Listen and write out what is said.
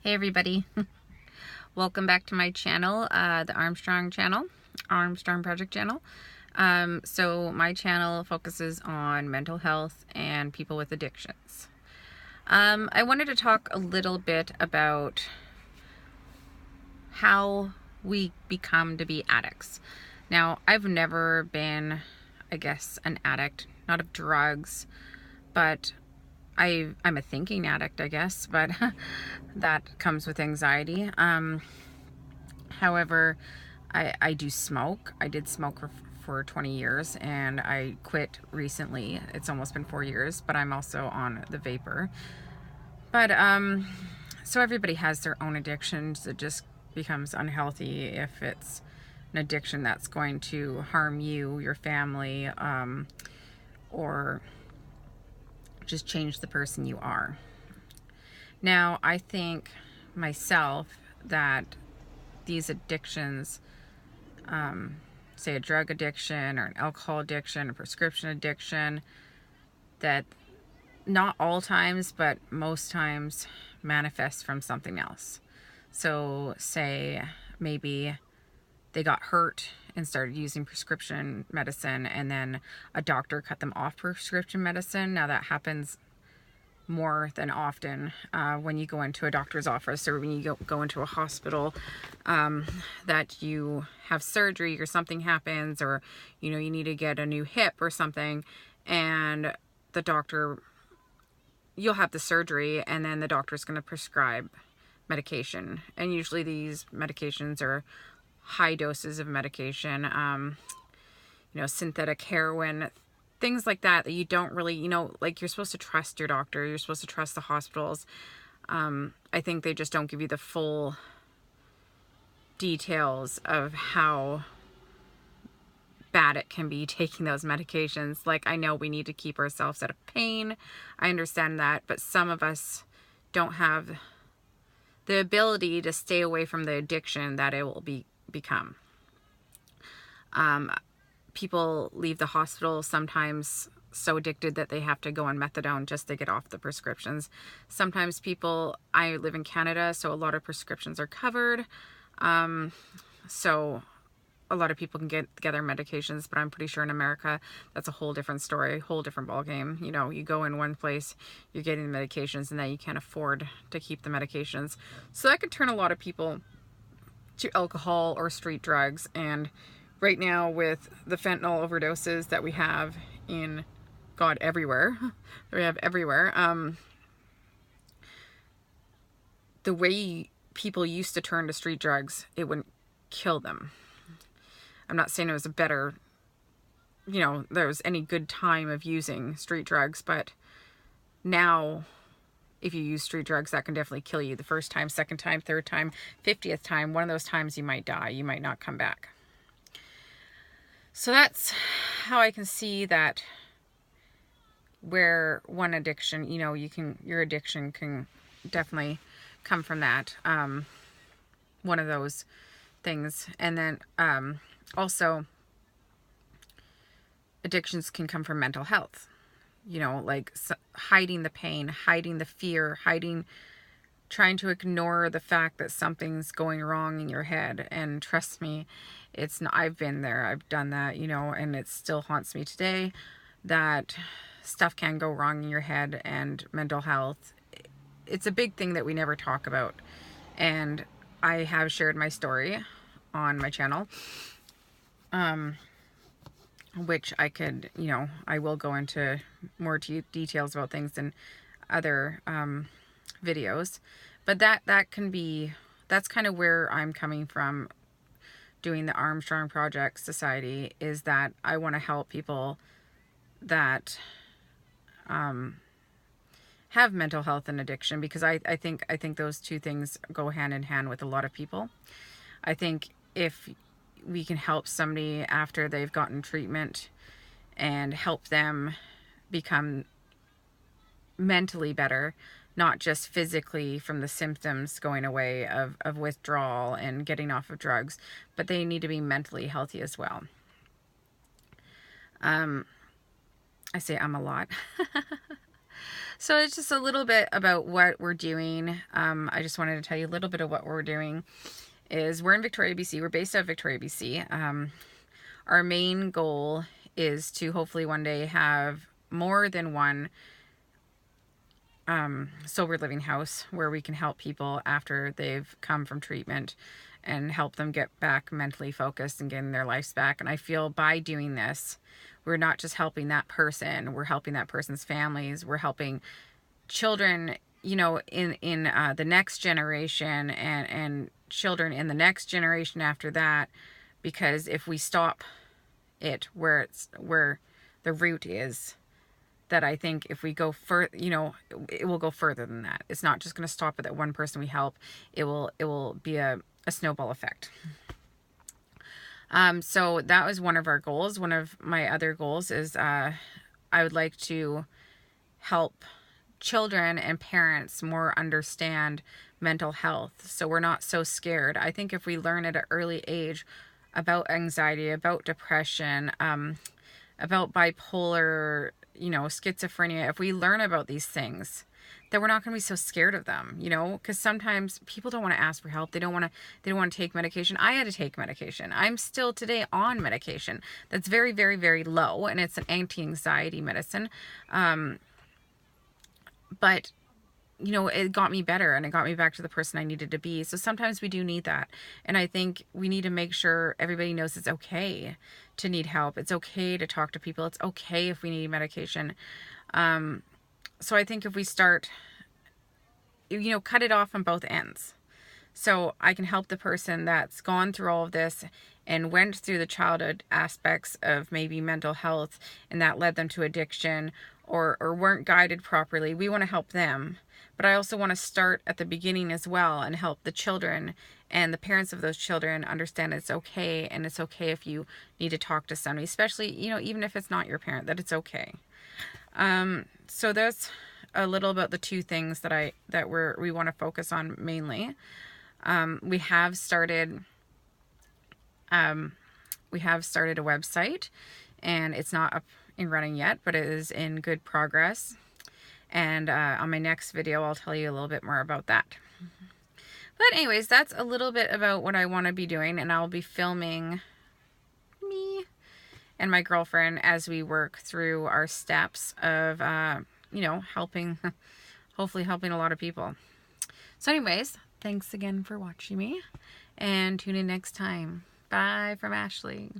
Hey everybody, welcome back to my channel, the Armstrong channel, Armstrong Project channel. So my channel focuses on mental health and people with addictions. I wanted to talk a little bit about how we become to be addicts. Now, I've never been, I guess, an addict, not of drugs, but I'm a thinking addict, I guess, but that comes with anxiety. However, I do smoke. I did smoke for 20 years and I quit recently. It's almost been 4 years, but I'm also on the vapor. But so everybody has their own addictions. It just becomes unhealthy if it's an addiction that's going to harm you, your family, or just change the person you are. Now, I think myself that these addictions, say a drug addiction or an alcohol addiction, a prescription addiction, that not all times, but most times manifest from something else. So say maybe they got hurt and started using prescription medicine, and then a doctor cut them off prescription medicine. Now that happens more than often when you go into a doctor's office or when you go into a hospital, that you have surgery or something happens, or you need to get a new hip or something, and the doctor, you'll have the surgery and then the doctor's going to prescribe medication, and usually these medications are high doses of medication, synthetic heroin, things like that you don't really, like, you're supposed to trust your doctor, you're supposed to trust the hospitals. I think they just don't give you the full details of how bad it can be taking those medications. Like, I know we need to keep ourselves out of pain. I understand that, but some of us don't have the ability to stay away from the addiction that it will become. People leave the hospital sometimes so addicted that they have to go on methadone just to get off the prescriptions. Sometimes people, I live in Canada, so a lot of prescriptions are covered. So a lot of people can get their medications, but I'm pretty sure in America, that's a whole different story, whole different ballgame. You go in one place, you're getting the medications, and then you can't afford to keep the medications. So that could turn a lot of people to alcohol or street drugs. And right now, with the fentanyl overdoses that we have in, God, everywhere, the way people used to turn to street drugs, it wouldn't kill them. I'm not saying it was a better, there was any good time of using street drugs, but now, if you use street drugs, that can definitely kill you. The first time, second time, third time, 50th time, one of those times you might die. You might not come back. So that's how I can see that where one addiction, your addiction can definitely come from that. One of those things. And then also addictions can come from mental health. Like hiding the pain, hiding the fear, trying to ignore the fact that something's going wrong in your head. And trust me, I've been there, I've done that, and it still haunts me today, that stuff can go wrong in your head. And mental health, it's a big thing that we never talk about. And I have shared my story on my channel, which I could, I will go into more details about things in other videos, but that's kind of where I'm coming from doing the Armstrong Project Society, is that I want to help people that have mental health and addiction, because I think those two things go hand in hand with a lot of people. I think if we can help somebody after they've gotten treatment and help them become mentally better, not just physically from the symptoms going away of withdrawal and getting off of drugs, but they need to be mentally healthy as well. I say a lot. So it's just a little bit about what we're doing. I just wanted to tell you a little bit of what we're doing. Is we're in Victoria, BC. We're based out of Victoria, BC. Our main goal is to hopefully one day have more than one sober living house where we can help people after they've come from treatment and help them get back mentally focused and getting their lives back. And I feel by doing this, we're not just helping that person, we're helping that person's families, we're helping children, you know, in the next generation, and children in the next generation after that. Because if we stop it where the root is, that I think if we go further, you know, it will go further than that. It's not just going to stop at that one person we help. It will be a snowball effect. So that was one of our goals. One of my other goals is I would like to help children and parents more understand mental health, so we're not so scared. I think if we learn at an early age about anxiety, about depression, about bipolar, you know, schizophrenia, if we learn about these things, then we're not going to be so scared of them, you know, because sometimes people don't want to ask for help. They don't want to take medication. I had to take medication. I'm still today on medication that's very, very, very low, and it's an anti-anxiety medicine. But you know, it got me better and it got me back to the person I needed to be. So sometimes we do need that. And I think we need to make sure everybody knows it's okay to need help. It's okay to talk to people. It's okay if we need medication. So I think if we start, you know, cut it off on both ends. So I can help the person that's gone through all of this and went through the childhood aspects of maybe mental health, and that led them to addiction, or weren't guided properly. We want to help them. But I also want to start at the beginning as well and help the children and the parents of those children understand it's okay, and it's okay if you need to talk to somebody, especially, you know, even if it's not your parent, that it's okay. So that's a little about the two things that we want to focus on mainly. We have started a website, and it's not up and running yet, but it is in good progress. And on my next video, I'll tell you a little bit more about that. But anyways, that's a little bit about what I want to be doing, and I'll be filming me and my girlfriend as we work through our steps of, you know, hopefully helping a lot of people. So anyways, thanks again for watching me, and tune in next time. Bye from Ashley.